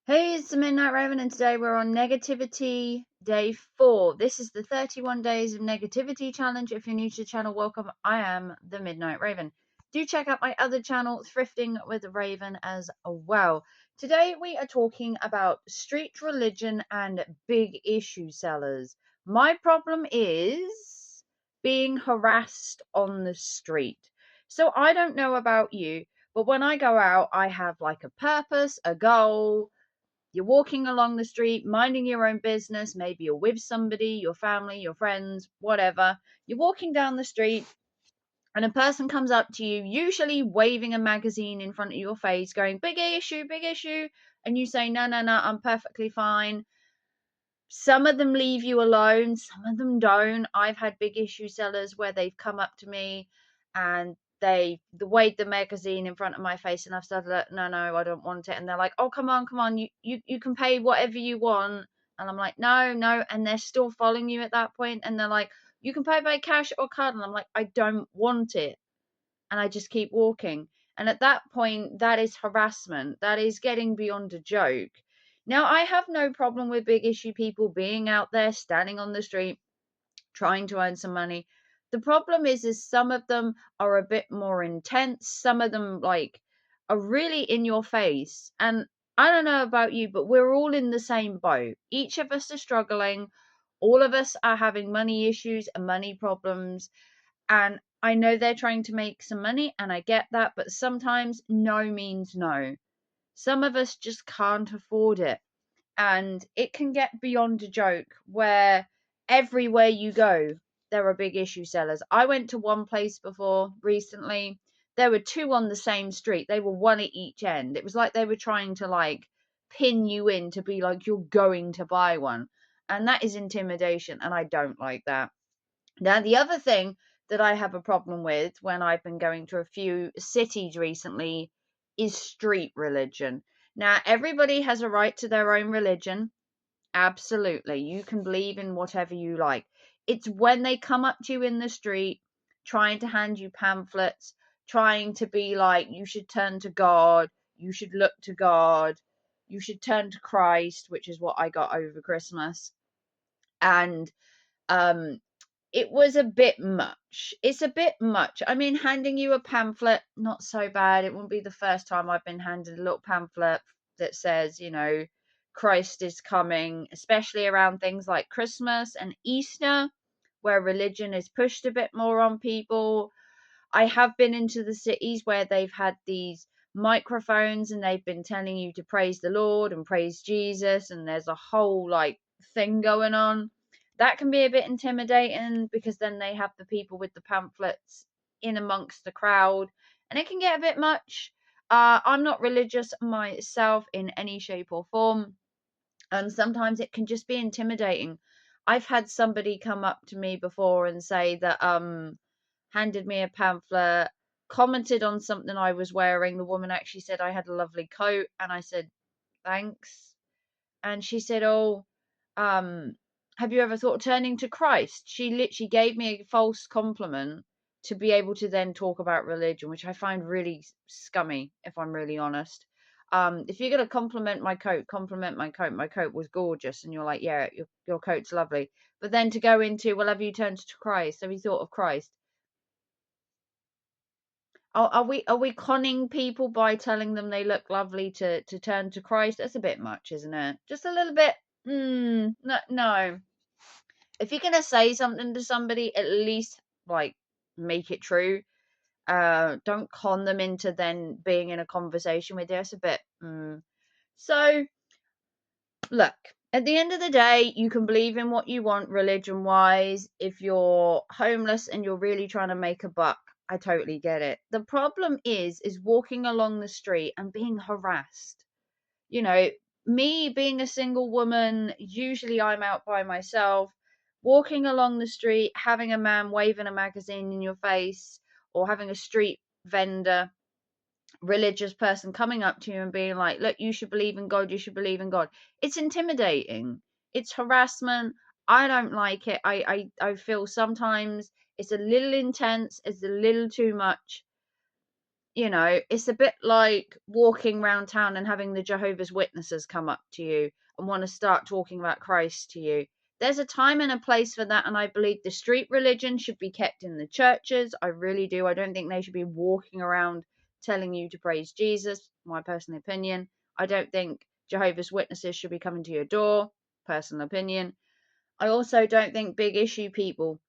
Hey, it's the Midnight Raven, and today we're on Negativity Day 4. This is the 31 Days of Negativity Challenge. If you're new to the channel, welcome. I am the Midnight Raven. Do check out my other channel, Thrifting with Raven, as well. Today we are talking about street religion and big issue sellers. My problem is being harassed on the street. So I don't know about you, but when I go out, I have like a purpose, a goal. You're walking along the street, minding your own business. Maybe you're with somebody, your family, your friends, whatever. You're walking down the street and a person comes up to you, usually waving a magazine in front of your face, going, big issue, big issue. And you say, no, no, no, I'm perfectly fine. Some of them leave you alone, some of them don't. I've had big issue sellers where they've come up to me and they waved the magazine in front of my face, and I've said, look, no, no, I don't want it. And they're like, oh, come on, you can pay whatever you want. And I'm like, no, no. And they're still following you at that point, and they're like, you can pay by cash or card. And I'm like, I don't want it. And I just keep walking. And at that point, that is harassment. That is getting beyond a joke. Now, I have no problem with big issue people being out there, standing on the street, trying to earn some money. The problem is some of them are a bit more intense. Some of them are really in your face. And I don't know about you, but we're all in the same boat. Each of us are struggling. All of us are having money issues and money problems. And I know they're trying to make some money, and I get that, but sometimes no means no. Some of us just can't afford it. And it can get beyond a joke where everywhere you go, there are big issue sellers. I went to one place before recently. There were two on the same street. They were one at each end. It was like they were trying to pin you in to be like you're going to buy one. And that is intimidation, and I don't like that. Now, the other thing that I have a problem with when I've been going to a few cities recently is street religion. Now, everybody has a right to their own religion. Absolutely. You can believe in whatever you like. It's when they come up to you in the street trying to hand you pamphlets, trying to be like, you should turn to God, you should look to God, you should turn to Christ, which is what I got over Christmas. And um it was a bit much. It's a bit much. I mean, handing you a pamphlet, not so bad. It wouldn't be the first time I've been handed a little pamphlet that says, Christ is coming, especially around things like Christmas and Easter, where religion is pushed a bit more on people. I have been into the cities where they've had these microphones and they've been telling you to praise the Lord and praise Jesus, and there's a whole thing going on. That can be a bit intimidating because then they have the people with the pamphlets in amongst the crowd, and it can get a bit much. I'm not religious myself in any shape or form, and sometimes it can just be intimidating. I've had somebody come up to me before and say that handed me a pamphlet, commented on something I was wearing. The woman actually said I had a lovely coat, and I said, thanks. And she said, oh, um, have you ever thought of turning to Christ? She literally gave me a false compliment to be able to then talk about religion, which I find really scummy, if I'm really honest. If you're going to compliment my coat, compliment my coat. My coat was gorgeous. And you're like, yeah, your coat's lovely. But then to go into, well, have you turned to Christ? Have you thought of Christ? Are we conning people by telling them they look lovely to turn to Christ? That's a bit much, isn't it? Just a little bit. No, no. If you're gonna say something to somebody, at least make it true. Don't con them into then being in a conversation with you. It's a bit. So look. At the end of the day, you can believe in what you want religion wise. If you're homeless and you're really trying to make a buck, I totally get it. The problem is walking along the street and being harassed. You know, me being a single woman, usually I'm out by myself, walking along the street, having a man waving a magazine in your face, or having a street vendor, religious person coming up to you and being like, look, you should believe in God, you should believe in God. It's intimidating. It's harassment. I don't like it. I feel sometimes it's a little intense, it's a little too much. you know, it's a bit like walking around town and having the Jehovah's Witnesses come up to you and want to start talking about Christ to you. There's a time and a place for that, and I believe the street religion should be kept in the churches. I really do. I don't think they should be walking around telling you to praise Jesus, my personal opinion. I don't think Jehovah's Witnesses should be coming to your door, personal opinion. I also don't think big issue people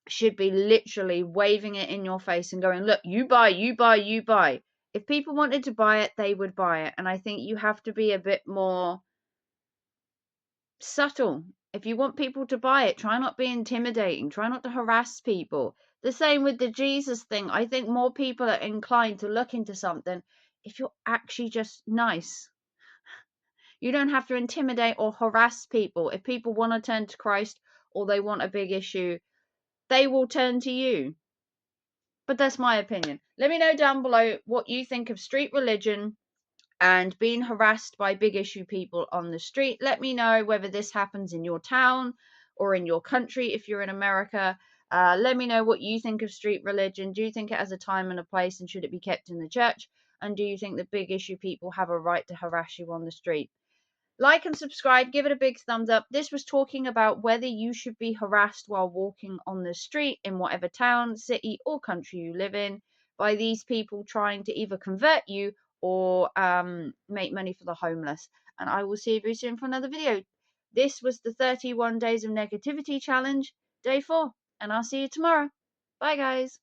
should be literally waving it in your face and going, look, you buy, you buy, you buy. If people wanted to buy it, they would buy it. And I think you have to be a bit more subtle. If you want people to buy it, try not be intimidating, try not to harass people. The same with the Jesus thing. I think more people are inclined to look into something if you're actually just nice. You don't have to intimidate or harass people. If people want to turn to Christ or they want a big issue, they will turn to you. But that's my opinion. Let me know down below what you think of street religion and being harassed by big issue people on the street. Let me know whether this happens in your town or in your country if you're in America. Let me know what you think of street religion. Do you think it has a time and a place, and should it be kept in the church? And do you think that big issue people have a right to harass you on the street? Like and subscribe, give it a big thumbs up. This was talking about whether you should be harassed while walking on the street in whatever town, city, or country you live in by these people trying to either convert you or make money for the homeless. And I will see you very soon for another video. This was the 31 Days of Negativity Challenge, day 4. And I'll see you tomorrow. Bye, guys.